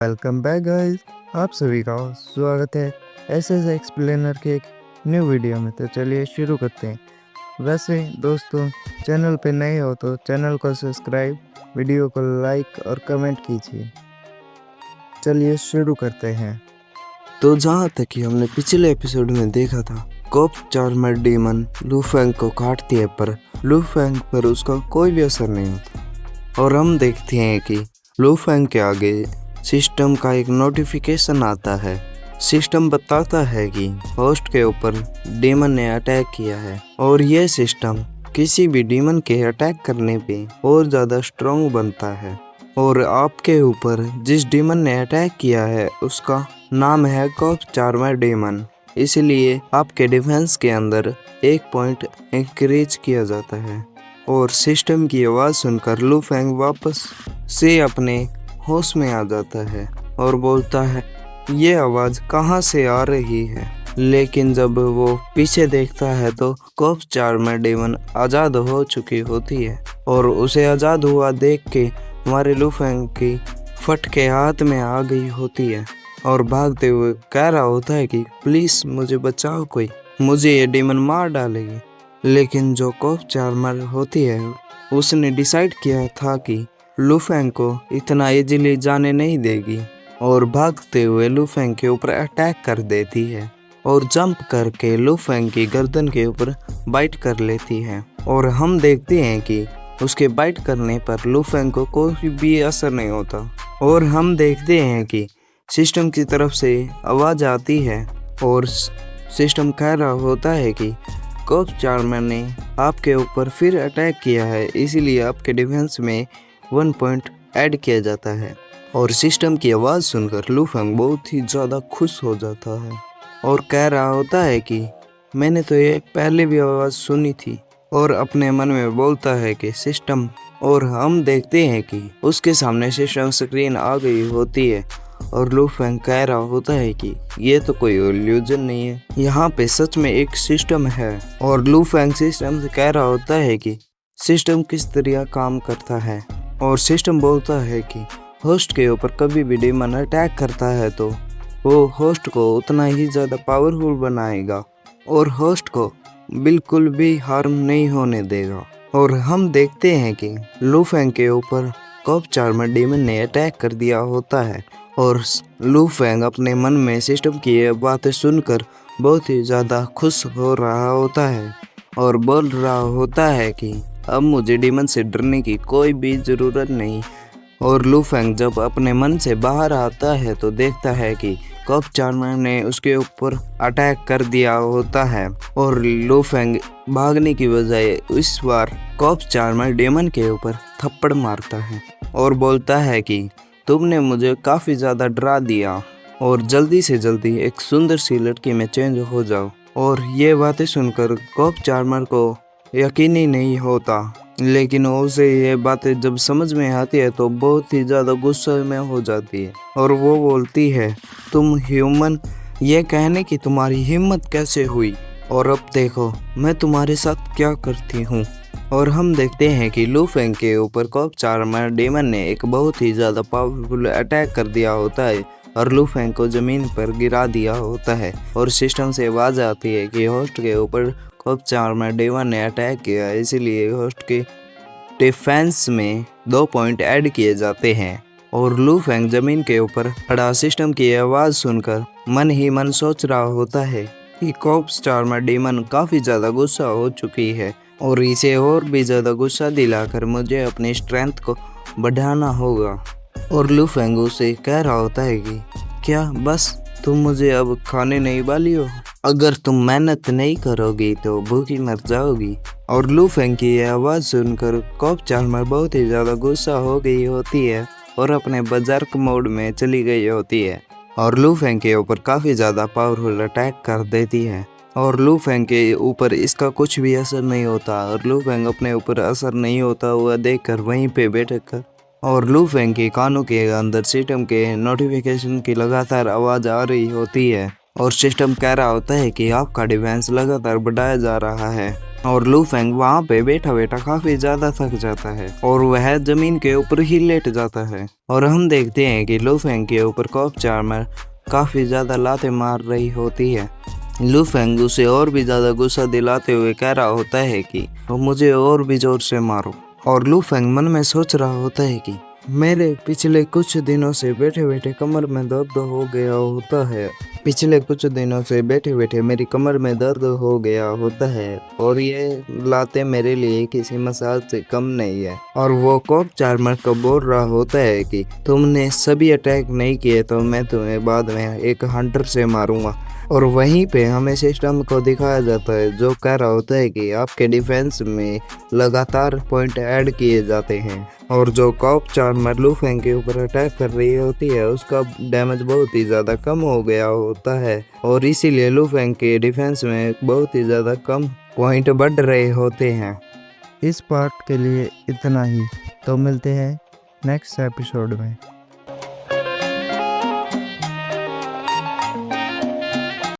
Welcome back guys. आप सभी का स्वागत है एसएस एक्सप्लेनर के एक न्यू वीडियो में। तो चलिए शुरू करते हैं। वैसे दोस्तों, चैनल पे नए हो तो चैनल को सब्सक्राइब, वीडियो को लाइक और कमेंट कीजिए। चलिए शुरू करते हैं। तो जहाँ तक कि हमने पिछले एपिसोड में देखा था, cop charmer demon Lu Feng को काटती है पर लू फेंग पर उसका कोई भी असर नहीं होता। और हम देखते हैं कि लू फेंग के आगे सिस्टम का एक नोटिफिकेशन आता है। सिस्टम बताता है कि होस्ट के ऊपर डीमन ने अटैक किया है और यह सिस्टम किसी भी डीमन के अटैक करने पे और ज़्यादा स्ट्रॉन्ग बनता है। और आपके ऊपर जिस डीमन ने अटैक किया है उसका नाम है कॉप चार्मर डीमन, इसलिए आपके डिफेंस के अंदर 1 पॉइंट इंक्रीज किया जाता है। और सिस्टम की आवाज़ सुनकर लू फेंग वापस से अपने होश में आ जाता है और बोलता है ये आवाज़ कहाँ से आ रही है। लेकिन जब वो पीछे देखता है तो कॉप चार्मर डीमन आज़ाद हो चुकी होती है और उसे आज़ाद हुआ देख के हमारे लू फेंग की फट के हाथ में आ गई होती है और भागते हुए कह रहा होता है कि प्लीज़ मुझे बचाओ, कोई मुझे ये डीमन मार डालेगी। लेकिन जो कॉप चार्मर होती है उसने डिसाइड किया था कि लू फेंग को इतना इजीली जाने नहीं देगी और भागते हुए लू फेंग के ऊपर अटैक कर देती है और जंप करके लू फेंग की गर्दन के ऊपर बाइट कर लेती है। और हम देखते हैं कि उसके बाइट करने पर लू फेंग को कोई भी असर नहीं होता। और हम देखते हैं कि सिस्टम की तरफ से आवाज़ आती है और सिस्टम कह रहा होता है कि कॉप चार्मर ने आपके ऊपर फिर अटैक किया है, इसीलिए आपके डिफेंस में 1 पॉइंट ऐड किया जाता है। और सिस्टम की आवाज़ सुनकर लू फेंग बहुत ही ज़्यादा खुश हो जाता है और कह रहा होता है कि मैंने तो ये पहले भी आवाज़ सुनी थी, और अपने मन में बोलता है कि सिस्टम। और हम देखते हैं कि उसके सामने सिस्टम स्क्रीन आ गई होती है और लू फेंग कह रहा होता है कि ये तो कोई इल्यूजन नहीं है, यहाँ पे सच में एक सिस्टम है। और लू फेंग सिस्टम से कह रहा होता है कि सिस्टम किस तरह काम करता है। और सिस्टम बोलता है कि होस्ट के ऊपर कभी भी डीमन अटैक करता है तो वो होस्ट को उतना ही ज़्यादा पावरफुल बनाएगा और होस्ट को बिल्कुल भी हार्म नहीं होने देगा। और हम देखते हैं कि लू फेंग के ऊपर कॉप चार्मर डीमन ने अटैक कर दिया होता है और लू फेंग अपने मन में सिस्टम की ये बातें सुनकर बहुत ही ज़्यादा खुश हो रहा होता है और बोल रहा होता है कि अब मुझे डीमन से डरने की कोई भी ज़रूरत नहीं। और लू फेंग जब अपने मन से बाहर आता है तो देखता है कि कॉप चार्मर ने उसके ऊपर अटैक कर दिया होता है और लू फेंग भागने की बजाय इस बार कॉप चार्मर डीमन के ऊपर थप्पड़ मारता है और बोलता है कि तुमने मुझे काफ़ी ज़्यादा डरा दिया और जल्दी से जल्दी एक सुंदर सी लड़की में चेंज हो जाओ। और ये बातें सुनकर कॉप चार्मर को यकीन ही नहीं होता, लेकिन उसे ये बातें जब समझ में आती है तो बहुत ही ज़्यादा गुस्से में हो जाती है और वो बोलती है तुम ह्यूमन, ये कहने की तुम्हारी हिम्मत कैसे हुई, और अब देखो मैं तुम्हारे साथ क्या करती हूँ। और हम देखते हैं कि लू फेंग के ऊपर कॉप चार्मर डीमन ने एक बहुत ही ज़्यादा पावरफुल अटैक कर दिया होता है और लू फेंग को ज़मीन पर गिरा दिया होता है। और सिस्टम से आवाज़ आती है कि होस्ट के ऊपर कॉप चार्मर डीमन ने अटैक किया है, इसीलिए होस्ट के डिफेंस में 2 पॉइंट ऐड किए जाते हैं। और लू फेंग ज़मीन के ऊपर खड़ा सिस्टम की आवाज़ सुनकर मन ही मन सोच रहा होता है कि कॉप चार्मर डीमन काफ़ी ज़्यादा गुस्सा हो चुकी है और इसे और भी ज़्यादा गुस्सा दिलाकर मुझे अपनी स्ट्रेंथ को बढ़ाना होगा। और लू फेंग उसे कह रहा होता है कि क्या बस तुम मुझे अब खाने नहीं वाली हो, अगर तुम मेहनत नहीं करोगी तो भूखी मर जाओगी। और लू फेंग की यह आवाज़ सुनकर कॉप चार्मर बहुत ही ज़्यादा गुस्सा हो गई होती है और अपने बर्ज़र्क मोड में चली गई होती है और लू फेंग के ऊपर काफ़ी ज़्यादा पावरफुल अटैक कर देती है। और लू फेंग के ऊपर इसका कुछ भी असर नहीं होता और लू फेंग अपने ऊपर असर नहीं होता हुआ देखकर वहीं पे बैठ कर और लू फेंग के कानों के अंदर सिस्टम के नोटिफिकेशन की लगातार आवाज़ आ रही होती है और सिस्टम कह रहा होता है कि आपका डिफेंस लगातार बढ़ाया जा रहा है और लू फेंग वहाँ पे बैठा बैठा काफी ज्यादा थक जाता है और वह जमीन के ऊपर ही लेट जाता है। और हम देखते हैं कि लू फेंग के ऊपर कॉप चार्मर काफी ज्यादा लाते मार रही होती है। लू फेंग उसे और भी ज्यादा गुस्सा दिलाते हुए कह रहा होता है कि मुझे और भी जोर से मारो। और लू फेंग मन में सोच रहा होता है कि मेरे पिछले कुछ दिनों से बैठे बैठे कमर में दर्द हो गया होता है। पिछले कुछ दिनों से बैठे बैठे मेरी कमर में दर्द हो गया होता है और ये लाते मेरे लिए किसी मसाज से कम नहीं है। और वो कॉप चार्मर को बोल रहा होता है कि तुमने सभी अटैक नहीं किए तो मैं तुम्हें बाद में एक हंटर से मारूंगा। और वहीं पे हमें सिस्टम को दिखाया जाता है जो कह रहा होता है कि आपके डिफेंस में लगातार पॉइंट ऐड किए जाते हैं। और जो कॉप चार्मर लू फेंग के ऊपर अटैक कर रही होती है उसका डैमेज बहुत ही ज़्यादा कम हो गया होता है और इसीलिए लू फेंग के डिफेंस में बहुत ही ज़्यादा कम पॉइंट बढ़ रहे होते हैं। इस पार्ट के लिए इतना ही, तो मिलते हैं नेक्स्ट एपिसोड में।